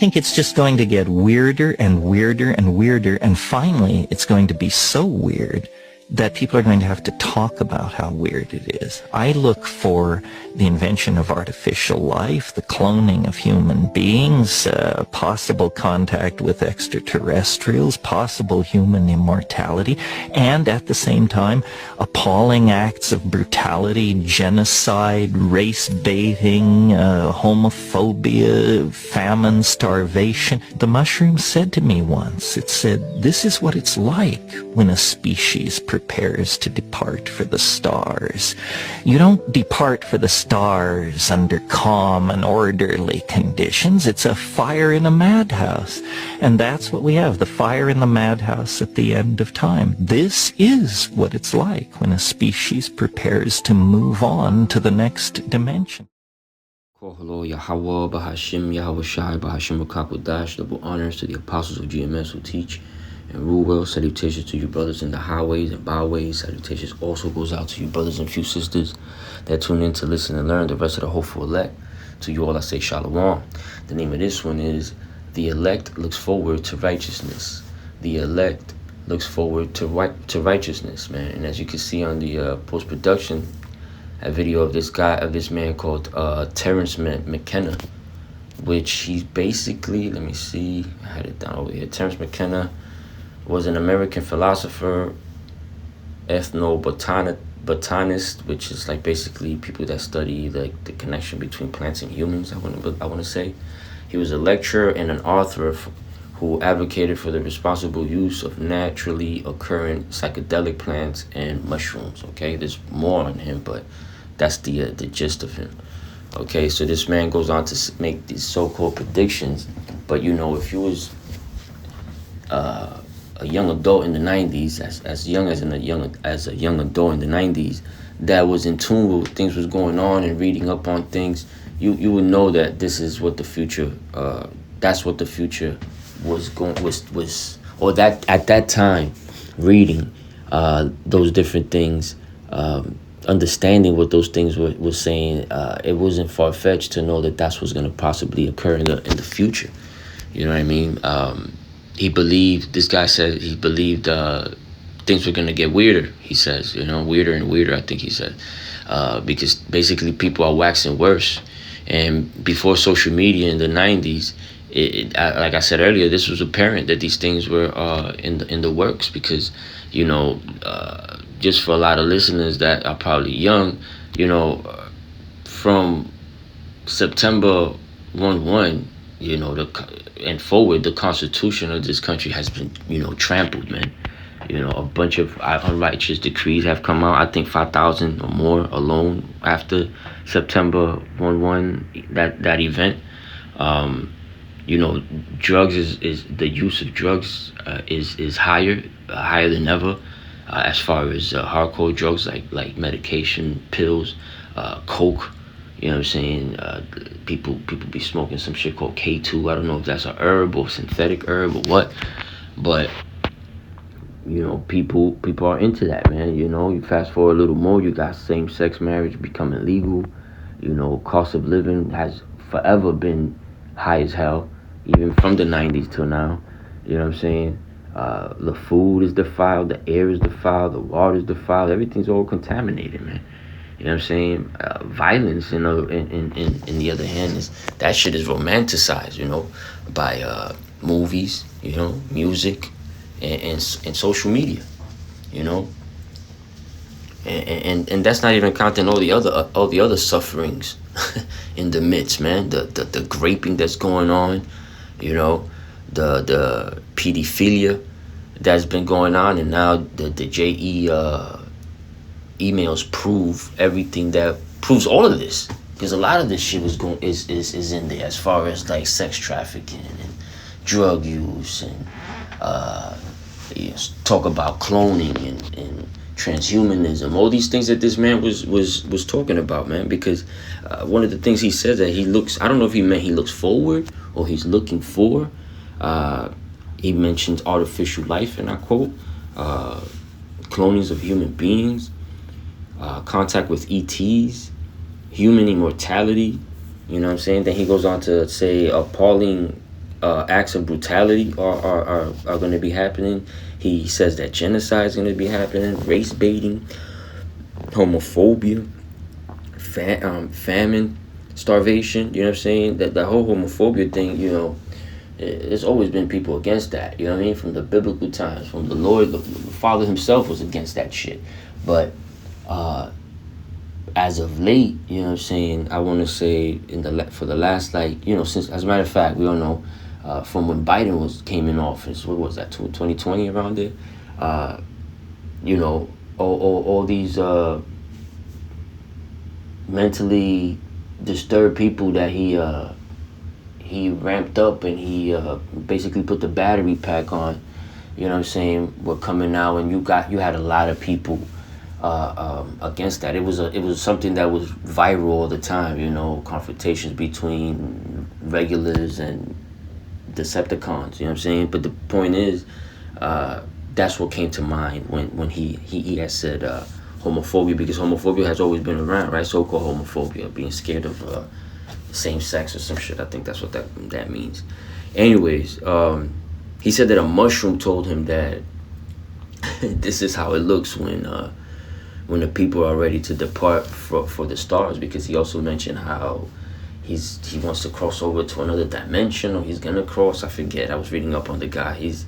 think it's just going to get weirder and weirder and weirder, and finally it's going to be so weird that people are going to have to talk about how weird it is. I look for the invention of artificial life, the cloning of human beings, possible contact with extraterrestrials, possible human immortality, and at the same time, appalling acts of brutality, genocide, race baiting, homophobia, famine, starvation. The mushroom said to me once, it said, "This is what it's like when a species prepares to depart for the stars. You don't depart for the stars under calm and orderly conditions. It's a fire in a madhouse." And that's what we have, the fire in the madhouse at the end of time. This is what it's like when a species prepares to move on to the next dimension. Hello, Yahweh, Bahashim, Yahweh Shai, Bahashim Rakakwadash, double honors to the apostles of GMS who teach and rule well. Salutations to you brothers in the highways and byways. Salutations also goes out to you brothers and few sisters that tune in to listen and learn. The rest of the hopeful elect. To you all I say shalom. The name of this one is The Elect Looks Forward to Righteousness. The elect looks forward to righteousness, man. And as you can see on the post-production, a video of this man called Terence McKenna, which he's basically, let me see, I had it down over here. Terence McKenna was an American philosopher, ethnobotanist, which is like basically people that study the connection between plants and humans, I want to say. He was a lecturer and an author who advocated for the responsible use of naturally occurring psychedelic plants and mushrooms. Okay, there's more on him, but that's the gist of him. Okay, so this man goes on to make these so-called predictions, but you know, if you was a young adult in the 90s, as young as a young adult in the 90s, that was in tune with what things was going on and reading up on things, you would know that this is what the future, that's what the future was, or that at that time, reading those different things, understanding what those things were saying, it wasn't far-fetched to know that that's what's going to possibly occur in the future. You know what I mean? This guy said he believed things were going to get weirder, he says, weirder and weirder, I think he said, because basically people are waxing worse. And before social media in the 90s, like I said earlier, this was apparent that these things were in the works, because, just for a lot of listeners that are probably young, from September 1/1, and forward, the Constitution of this country has been, trampled, man. A bunch of unrighteous decrees have come out. I think 5,000 or more alone after September 1/1, that event. Drugs is the use of drugs is higher than ever, as far as hardcore drugs like medication, pills, coke. You know what I'm saying? People be smoking some shit called K2. I don't know if that's a herb or synthetic herb or what, but people are into that, man. You fast forward a little more, you got same-sex marriage becoming legal. Cost of living has forever been high as hell, even from the 90s till now. You know what I'm saying? The food is defiled, the air is defiled, the water is defiled, everything's all contaminated, man. You know what I'm saying? Violence, in the other hand, that shit is romanticized, by movies, music, and social media, and that's not even counting all the other sufferings in the midst, man. The graping that's going on, the pedophilia that's been going on, and now the JE emails proves all of this, because a lot of this shit is in there, as far as like sex trafficking and drug use, and talk about cloning and transhumanism, all these things that this man was talking about, man. Because one of the things he said that he looks, I don't know if he meant he looks forward or he's looking for. He mentions artificial life, and I quote, clonings of human beings, contact with ETs, human immortality. You know what I'm saying? Then he goes on to say appalling acts of brutality are going to be happening. He says that genocide is going to be happening, race baiting, homophobia, famine, starvation. You know what I'm saying? That whole homophobia thing. There's always been people against that. You know what I mean? From the biblical times, from the Lord, the Father Himself was against that shit. But as of late, you know what I'm saying, I want to say for the last, since, as a matter of fact, we all know from when Biden came in office, what was that, 2020, around there? All these mentally disturbed people that he ramped up, and he basically put the battery pack on, you know what I'm saying, were coming out, and you had a lot of people against that. It was something that was viral all the time, confrontations between regulars and Decepticons, you know what I'm saying? But the point is, that's what came to mind when he had said homophobia, because homophobia has always been around, right? So-called homophobia, being scared of same sex or some shit. I think that's what that means. Anyways, he said that a mushroom told him that this is how it looks when the people are ready to depart for the stars, because he also mentioned how he wants to cross over to another dimension, or he's gonna cross. I forget. I was reading up on the guy. He's,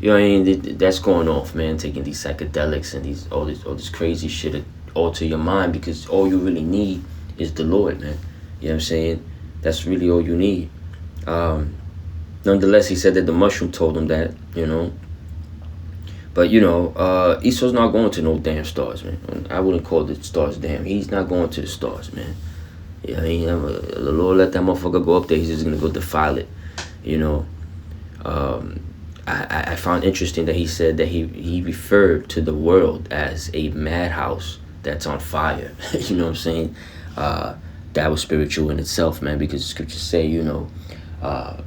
that's going off, man. Taking these psychedelics and all this crazy shit to alter your mind, because all you really need is the Lord, man. You know what I'm saying? That's really all you need. Nonetheless, he said that the mushroom told him that, But, Esau's not going to no damn stars, man. I wouldn't call the stars damn. He's not going to the stars, man. Yeah, the Lord let that motherfucker go up there. He's just going to go defile it, I found interesting that he said that he referred to the world as a madhouse that's on fire. You know what I'm saying? That was spiritual in itself, man, because the scriptures say, let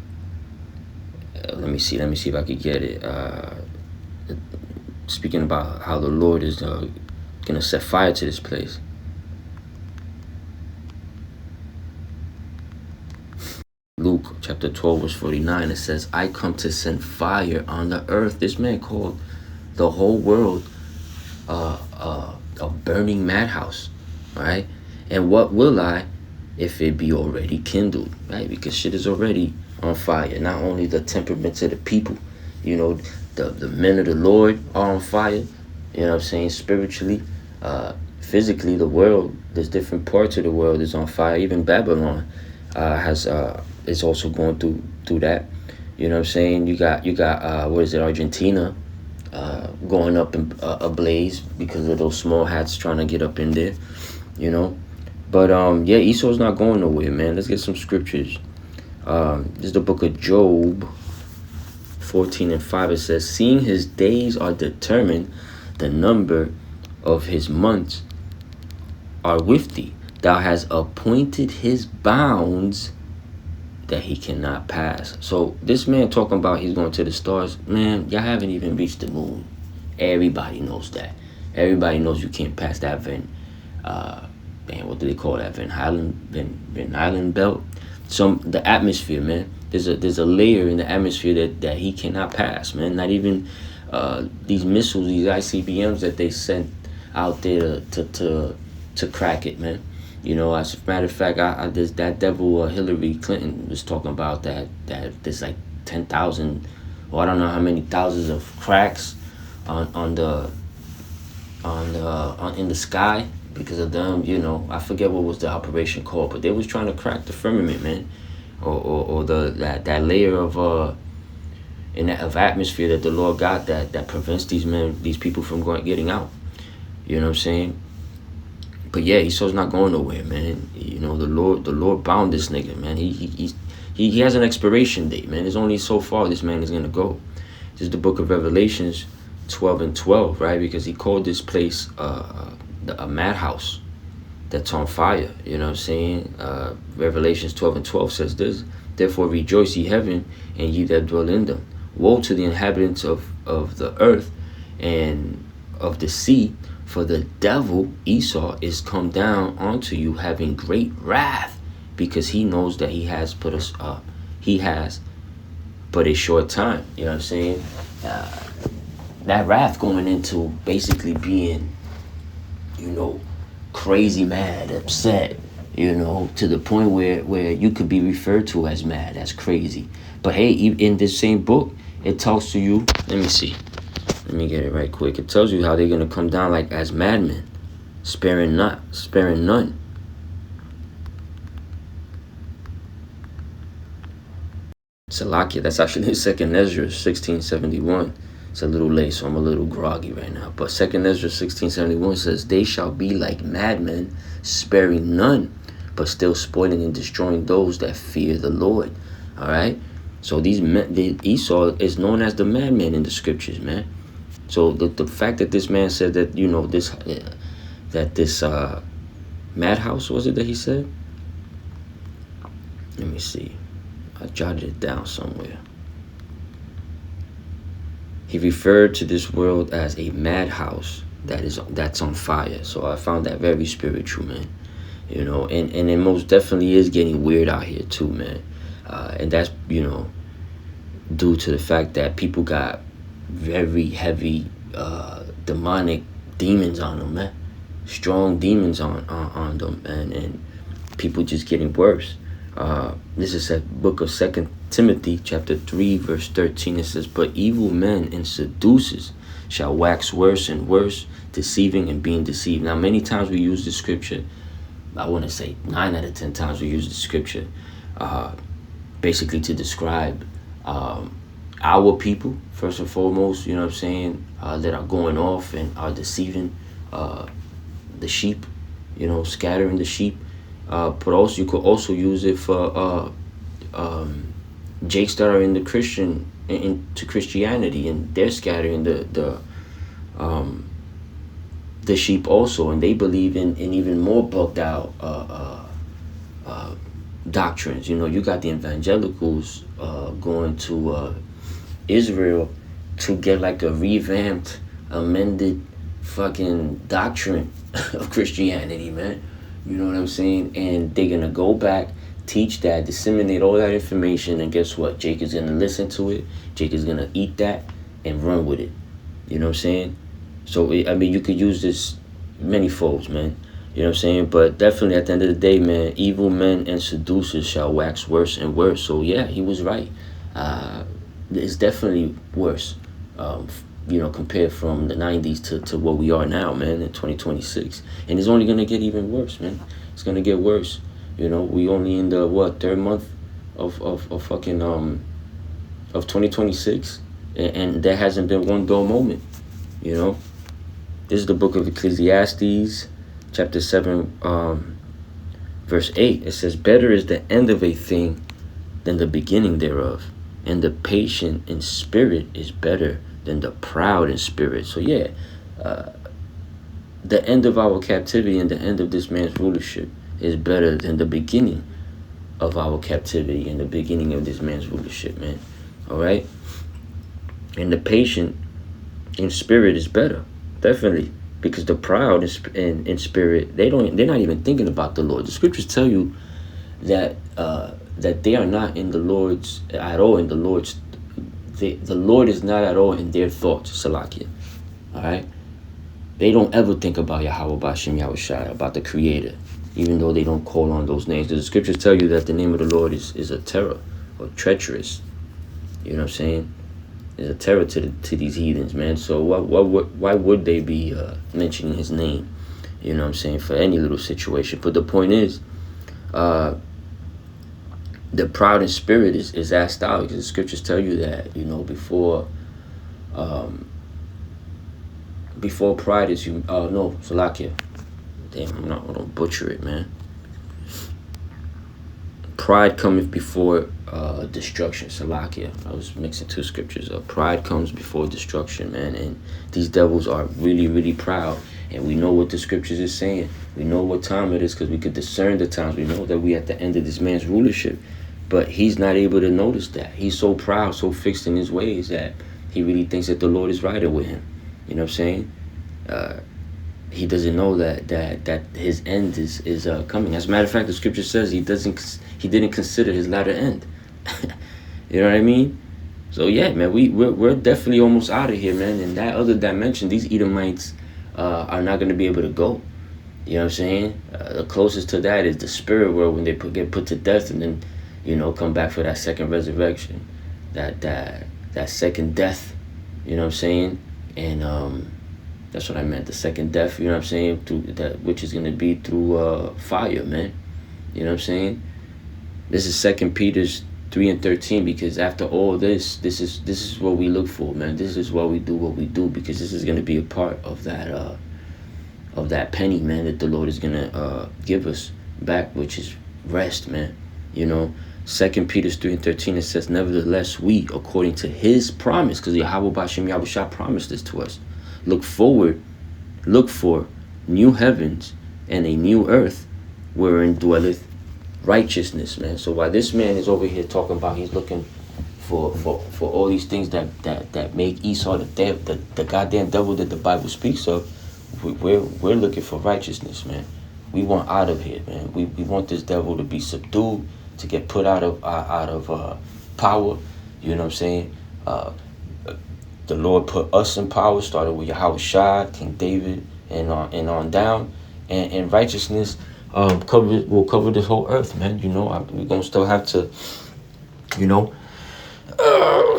me see if I could get it. Speaking about how the Lord is gonna set fire to this place. Luke chapter 12 verse 49, it says, I come to send fire on the earth. This man called the whole world a burning madhouse, right? And what will I if it be already kindled, right? Because shit is already on fire. Not only the temperaments of the people, the men of the Lord are on fire, you know what I'm saying, spiritually, physically, the world, there's different parts of the world is on fire. Even Babylon is also going through that, you know what I'm saying. You got Argentina going up in ablaze because of those small hats trying to get up in there, But Esau's not going nowhere, man. Let's get some scriptures. This is the book of Job 14:5. It says, seeing his days are determined, the number of his months are with thee. Thou hast appointed his bounds that he cannot pass. So this man talking about he's going to the stars, man, y'all haven't even reached the moon. Everybody knows that. Everybody knows you can't pass that what do they call that? Van Halen belt. The atmosphere, man. There's a layer in the atmosphere that he cannot pass, man. Not even these missiles, these ICBMs that they sent out there to crack it, man. As a matter of fact, that devil Hillary Clinton was talking about that there's like 10,000, or I don't know how many thousands of cracks in the sky because of them. I forget what was the operation called, but they was trying to crack the firmament, man, or that layer of atmosphere that the Lord got that prevents these people from getting out. You know what I'm saying? But yeah, Esau's not going nowhere, man. The Lord bound this nigga, man. He has an expiration date, man. There's only so far this man is gonna go. This is the book of Revelations 12:12, right? Because he called this place a madhouse that's on fire. You know what I'm saying? Revelations 12:12 says this: therefore rejoice, ye heaven, and ye that dwell in them. Woe to the inhabitants of the earth and of the sea, for the devil Esau is come down unto you, having great wrath, because he knows that he has but a short time. You know what I'm saying? That wrath going into basically being, crazy mad, upset, to the point where you could be referred to as mad, as crazy. But hey, in this same book, it talks to you. Let me see. Let me get it right quick. It tells you how they're gonna come down like as madmen, sparing none. Salakia, that's actually Second Ezra 1671. It's a little late, so I'm a little groggy right now. But Second Ezra 1671 says, "They shall be like madmen, sparing none, but still spoiling and destroying those that fear the Lord." All right. So Esau is known as the madman in the scriptures, man. So the fact that this man said that this madhouse, was it that he said? Let me see. I jotted it down somewhere. He referred to this world as a madhouse that's on fire. So I found that very spiritual, man. And it most definitely is getting weird out here too, man. And that's due to the fact that people got very heavy demonic demons on them, man. Strong demons on them, and people just getting worse. This is a book of 2 Timothy chapter 3 verse 13. It says, "But evil men and seducers shall wax worse and worse, deceiving and being deceived." Now, many times we use the scripture. I want to say 9 out of 10 times we use the scripture basically to describe our people, first and foremost, that are going off and are deceiving the sheep, scattering the sheep. But also you could also use it for jakes that are in the into Christianity, and they're scattering the sheep also, and they believe in even more bugged out doctrines. You got the evangelicals going to Israel to get like a revamped, amended fucking doctrine of Christianity, man. You know what I'm saying? And they're gonna go back, teach that, disseminate all that information, and guess what? Jake is gonna listen to it. Jake is gonna eat that and run with it. You know what I'm saying? So you could use this many folds, man. You know what I'm saying? But definitely at the end of the day, man, evil men and seducers shall wax worse and worse. So yeah, he was right. It's definitely worse. Compared from the 90s to what we are now, man, in 2026. And it's only going to get even worse, man. It's going to get worse. We only in the, third month of 2026. And there hasn't been one dull moment, This is the book of Ecclesiastes, chapter 7, verse 8. It says, "Better is the end of a thing than the beginning thereof, and the patient in spirit is better than the proud in spirit." So yeah, the end of our captivity and the end of this man's rulership is better than the beginning of our captivity and the beginning of this man's rulership, man. All right? And the patient in spirit is better, definitely, because the proud in spirit, they're not even thinking about the Lord. The scriptures tell you that that they are not in the Lord's at all. In the Lord's, the Lord is not at all in their thoughts, Salakia. All right, they don't ever think about Yahweh Bashem Yahushai, about the Creator, even though they don't call on those names. The scriptures tell you that the name of the Lord is a terror or treacherous. You know what I'm saying? It's a terror to these heathens, man. So why would they be mentioning His name? You know what I'm saying? For any little situation. But the point is, the proud in spirit is asked out, because the scriptures tell you that, before pride is Salakia. Damn, I don't butcher it, man. Pride cometh before destruction, Salakia. I was mixing two scriptures up. Pride comes before destruction, man. And these devils are really, really proud. And we know what the scriptures is saying. We know what time it is, because we could discern the times. We know that we at the end of this man's rulership. But he's not able to notice that. He's so proud, so fixed in his ways, that he really thinks that the Lord is riding with him. You know what I'm saying? He doesn't know that his end is coming. As a matter of fact, the scripture says he didn't consider his latter end. You know what I mean? So yeah, man, we're definitely almost out of here, man. In that other dimension, these Edomites are not going to be able to go. You know what I'm saying? The closest to that is the spirit world when they get put to death and then, come back for that second resurrection, that second death. You know what I'm saying? And that's what I meant. The second death. You know what I'm saying? Through that, which is gonna be through fire, man. You know what I'm saying? This is 2 Peter 3:13, because after all this is what we look for, man. This is why we do what we do, because this is gonna be a part of that penny, man, that the Lord is gonna give us back, which is rest, man. 2 Peter 3:13, it says, nevertheless, we, according to his promise, because Yahweh Bashem Yahushua promised this to us, look for new heavens and a new earth wherein dwelleth righteousness, man. So while this man is over here talking about he's looking for all these things that make Esau the goddamn devil that the Bible speaks of, we're looking for righteousness, man. We want out of here, man. We want this devil to be subdued, to get put out of power. You know what I'm saying? The Lord put us in power, started with Yahushua, King David, and on down, and righteousness will cover this whole earth, man. We're gonna still have to,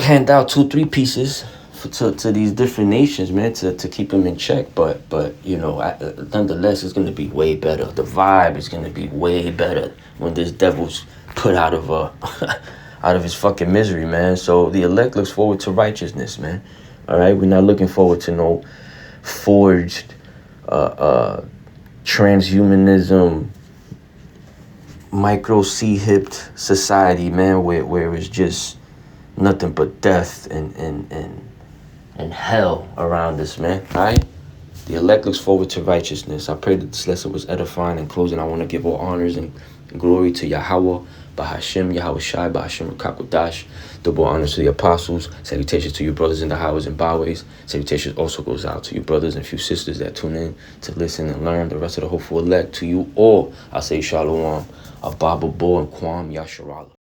hand out 2-3 pieces to these different nations, man, to keep them in check. But nonetheless, it's gonna be way better. The vibe is gonna be way better when this devil's put out of out of his fucking misery, man. So the elect looks forward to righteousness, man. All right, we're not looking forward to no forged transhumanism, micro C-hipped society, man, where it's just nothing but death and hell around us, man. All right. The elect looks forward to righteousness. I pray that this lesson was edifying. In closing, I want to give all honors and glory to Yahweh, Bahashem, Yahushai, Bahashem, Rakakodash. Double honors to the apostles. Salutations to you brothers in the highways and byways. Salutations also goes out to you brothers and few sisters that tune in to listen and learn. The rest of the hopeful elect, to you all, I say shalom, Ababa Bo, and Kwam Yasharala.